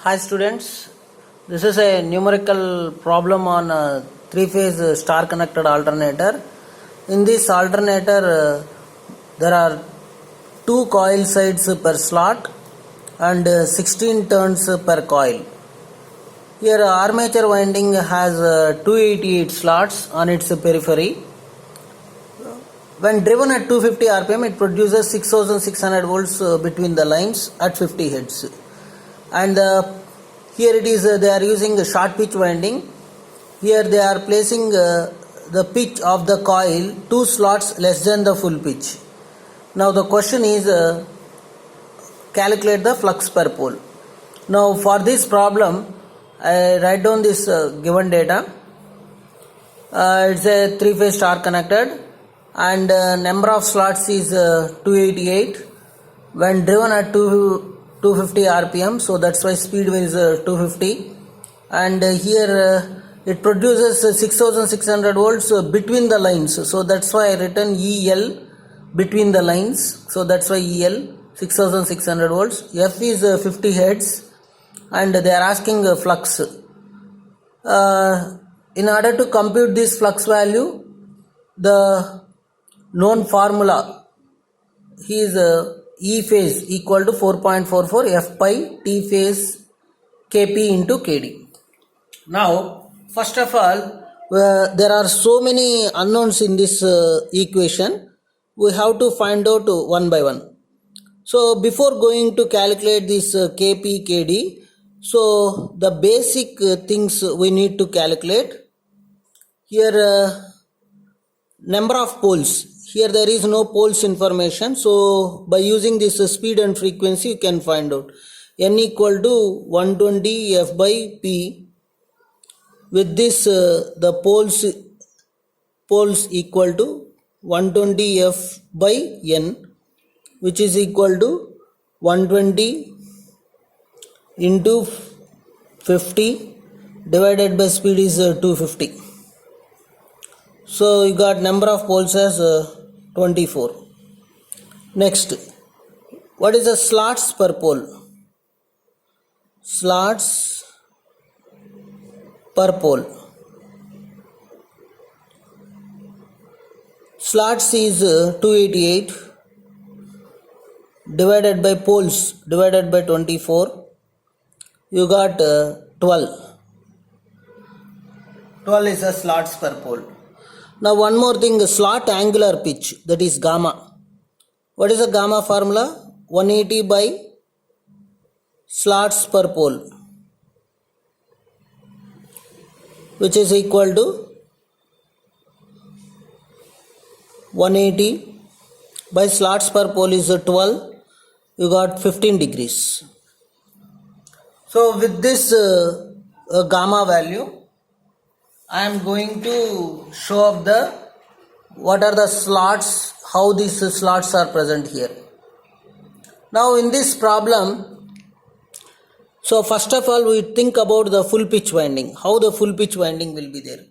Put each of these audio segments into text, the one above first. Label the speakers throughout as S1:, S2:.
S1: Hi students, this is a numerical problem on a three-phase star connected alternator. In this alternator there are two coil sides per slot and 16 turns per coil. Here armature winding has 288 slots on its periphery. When driven at 250 rpm it produces 6600 volts between the lines at 50 Hz. And here it is they are using a short pitch winding. Here they are placing the pitch of the coil 2 slots less than the full pitch. Now the question is calculate the flux per pole. Now for this problem I write down this given data. It's a 3-phase star connected and number of slots is 288 when driven at 250 rpm, so that's why speed is 250, and here it produces 6600 volts between the lines, so that's why I written EL between the lines, so that's why EL 6600 volts. F is 50 Hz and they are asking flux. In order to compute this flux value, the known formula is E phase equal to 4.44 F by T phase Kp into Kd. Now, first of all, there are so many unknowns in this equation. We have to find out one by one. So, before going to calculate this Kp, Kd, so the basic things we need to calculate. Here, number of poles. Here there is no poles information, so by using this speed and frequency you can find out. N equal to 120 F by P. With this the poles equal to 120 F by N, which is equal to 120 into 50 divided by speed is 250. So you got number of poles as 24. Next, what is the slots per pole? Slots per pole. Slots is 288 divided by poles divided by 24. You got 12. 12 is the slots per pole. Now one more thing, slot angular pitch, that is gamma. What is the gamma formula? 180 by slots per pole, which is equal to 180 by slots per pole is 12. You got 15 degrees. So with this gamma value, I am going to show up what are the slots, how these slots are present here. Now in this problem, so first of all we think about the full pitch winding, how the full pitch winding will be there.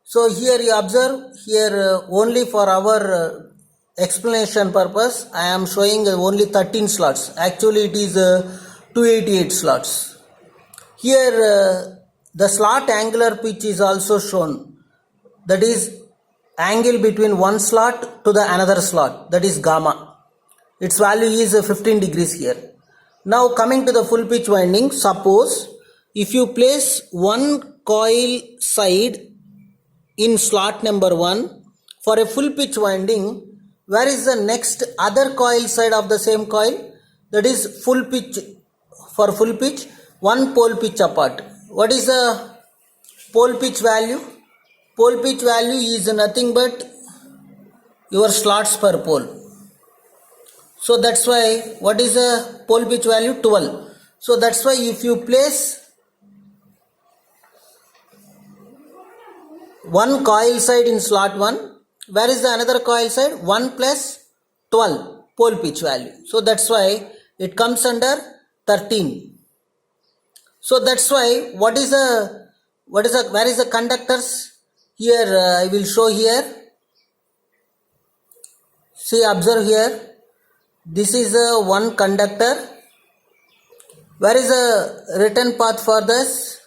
S1: So here you observe, here only for our explanation purpose I am showing only 13 slots. Actually it is 288 slots. Here the slot angular pitch is also shown, that is angle between one slot to the another slot, that is gamma. Its value is 15 degrees here. Now coming to the full pitch winding, suppose if you place one coil side in slot number 1 for a full pitch winding, where is the next other coil side of the same coil? That is full pitch. For full pitch, one pole pitch apart. What is the pole pitch value? Pole pitch value is nothing but your slots per pole. So that's why, what is the pole pitch value? 12. So that's why if you place one coil side in slot 1, where is the another coil side? 1 plus 12 pole pitch value. So that's why it comes under 13. So that's why where is the conductors? Here I will show here. See, observe here. This is one conductor Where is the written path for this?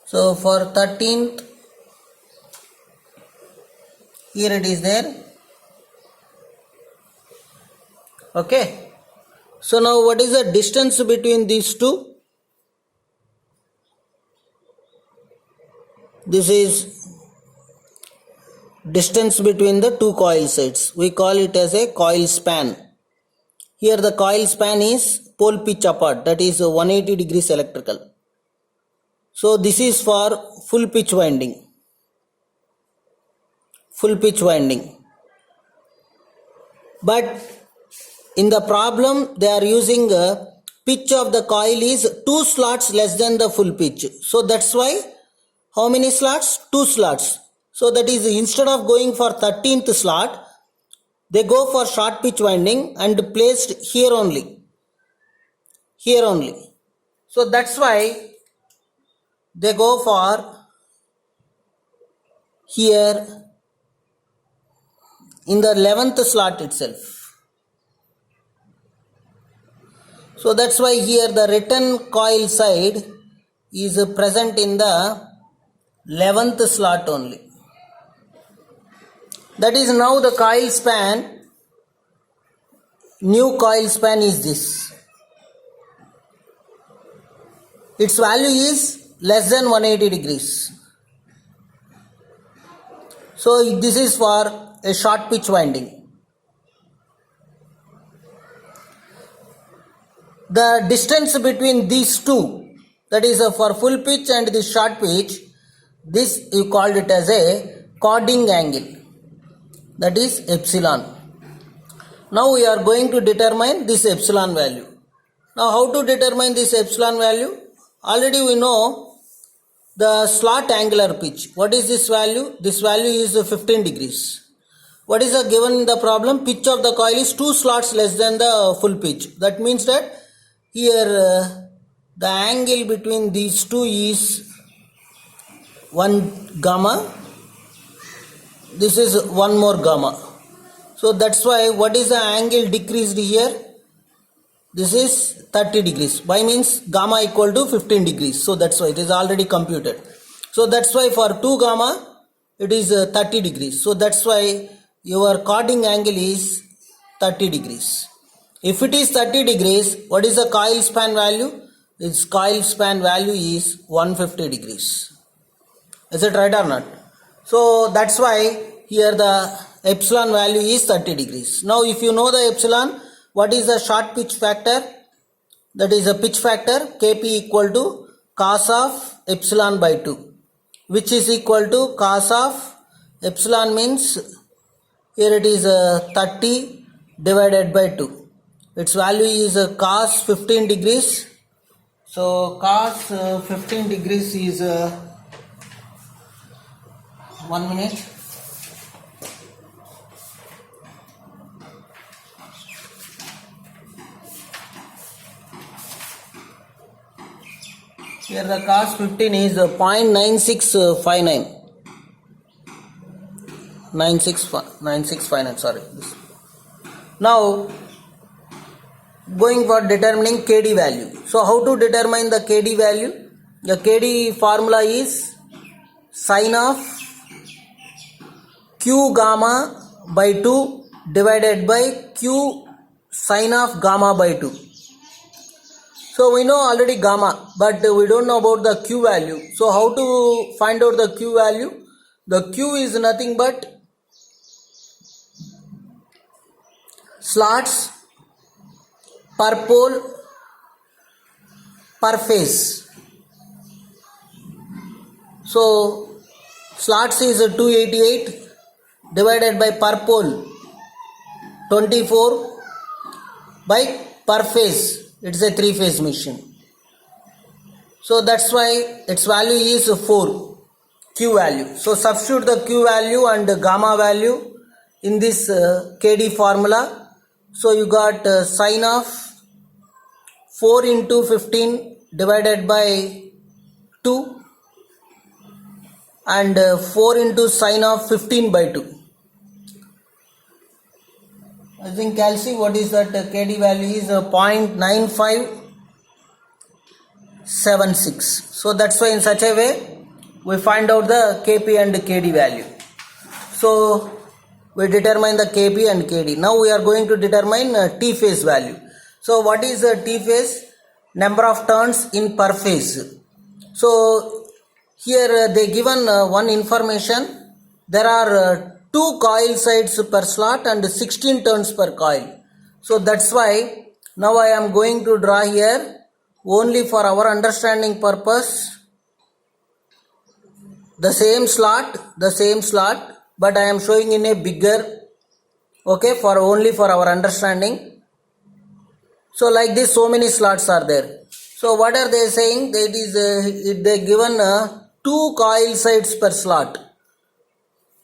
S1: So for 13th, here it is there. Okay. So now what is the distance between these two? This is distance between the two coil sides. We call it as a coil span. Here the coil span is pole pitch apart, that is 180 degrees electrical. So this is for full pitch winding. Full pitch winding. But in the problem they are using a pitch of the coil is 2 slots less than the full pitch. So that's why how many slots? 2 slots. So that is, instead of going for 13th slot, they go for short pitch winding and placed here only. Here only. So that's why they go for here in the 11th slot itself. So that's why here the written coil side is present in the 11th slot only. That is, now the coil span, new coil span is this. Its value is less than 180 degrees. So this is for a short pitch winding. The distance between these two, that is for full pitch and the short pitch, this you called it as a cording angle, that is epsilon. Now we are going to determine this epsilon value. Now how to determine this epsilon value? Already we know the slot angular pitch. What is this value? This value is 15 degrees. What is given in the problem? Pitch of the coil is 2 slots less than the full pitch. That means that here the angle between these two is 1 gamma. This is one more gamma. So that's why what is the angle decreased here? This is 30 degrees. By means gamma equal to 15 degrees. So that's why it is already computed. So that's why for 2 gamma it is 30 degrees. So that's why your cording angle is 30 degrees. If it is 30 degrees, what is the coil span value? Its coil span value is 150 degrees. Is it right or not? So that's why here the epsilon value is 30 degrees. Now if you know the epsilon, what is the short pitch factor? That is a pitch factor Kp equal to cos of epsilon by 2, which is equal to cos of epsilon means here it is 30 divided by 2. Its value is cos 15 degrees. So cos 15 degrees is 1 minute. Here the cos 15 is 0.9659. 9659, sorry. Now going for determining KD value. So how to determine the KD value? The KD formula is sine of Q gamma by 2 divided by Q sine of gamma by 2. So we know already gamma, but we don't know about the Q value. So how to find out the Q value? The Q is nothing but slots per pole per phase. So slots is 288 divided by per pole 24 by per phase. It's a 3-phase machine. So that's why its value is 4, Q value. So substitute the Q value and gamma value in this KD formula. So you got sine of 4 into 15 divided by 2 and 4 into sine of 15 by 2. I think calci, what is that KD value is 0.9576. So that's why in such a way we find out the KP and KD value. So we determine the KP and KD. Now we are going to determine T phase value. So what is T phase? Number of turns in per phase. So here they given one information. There are 2 coil sides per slot and 16 turns per coil. So that's why now I am going to draw here only for our understanding purpose the same slot, but I am showing in a bigger, okay, for only for our understanding. So like this, so many slots are there. So what are they saying? That is they given 2 coil sides per slot.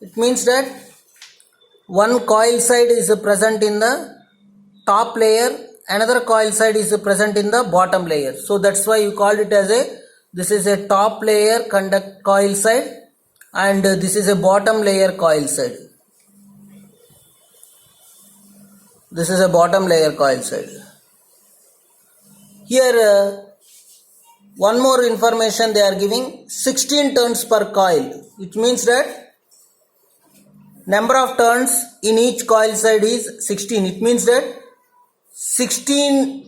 S1: It means that one coil side is present in the top layer, another coil side is present in the bottom layer. So that's why you called it as this is a top layer coil side and this is a bottom layer coil side. This is a bottom layer coil side. Here one more information they are giving, 16 turns per coil, which means that number of turns in each coil side is 16. It means that 16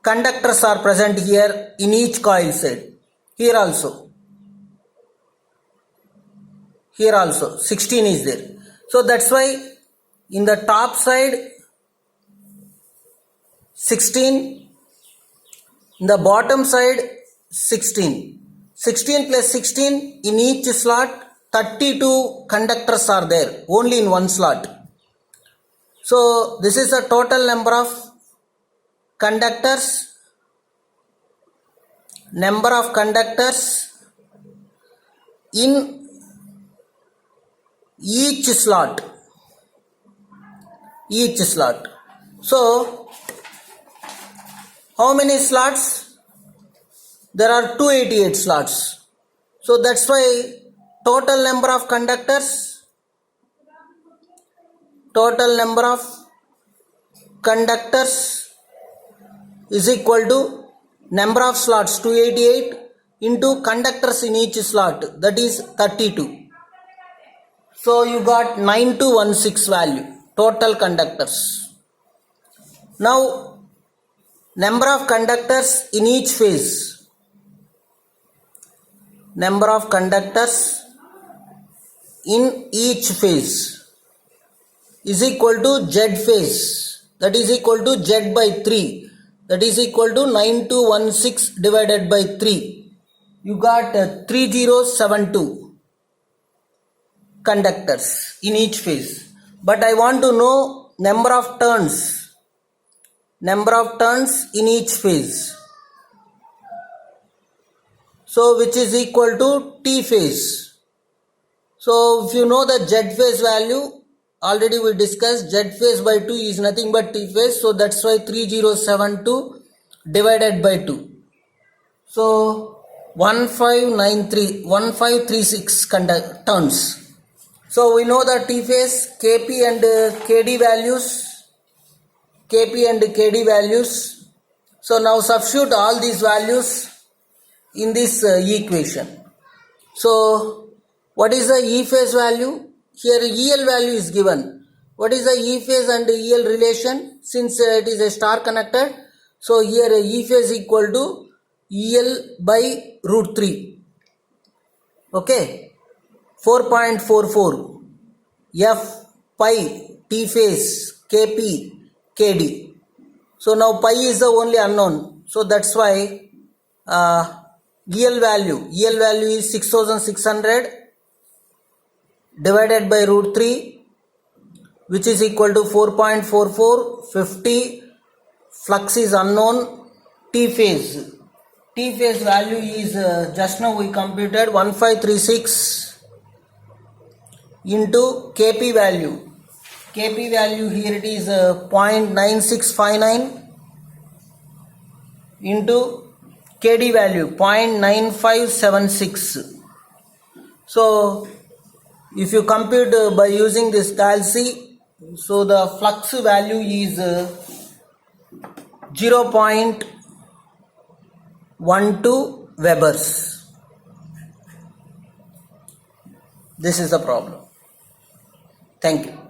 S1: conductors are present here in each coil side. Here also 16 is there. So that's why in the top side 16, in the bottom side 16. 16 plus 16 in each slot, 32 conductors are there only in one slot. So this is the total number of conductors. Number of conductors in each slot. So how many slots? There are 288 slots. So that's why total number of conductors is equal to number of slots 288 into conductors in each slot, that is 32. So you got 9216 value, total conductors. Now number of conductors in each phase. Number of conductors in each phase is equal to Z phase, that is equal to Z by 3, that is equal to 9216 divided by 3. You got 3072 conductors in each phase. But I want to know number of turns in each phase. So which is equal to T phase. So if you know the Z phase value, already we discussed Z phase by 2 is nothing but T phase. So that's why 3072 divided by 2. So 1536 turns. So we know the T phase, KP and KD values. So now substitute all these values in this equation. So what is the E phase value? Here EL value is given. What is the E phase and EL relation? Since it is a star connected, so here E phase equal to EL by root 3. Okay, 4.44 F pi T phase KP KD. So now pi is the only unknown. So that's why EL value is 6600 divided by root 3, which is equal to 4.44. 50 flux is unknown. T phase value is just now we computed 1536 into KP value. KP value here it is 0.9659 into KD value 0.9576. So if you compute by using this calci, so the flux value is 0.12 Webers. This is the problem. Thank you.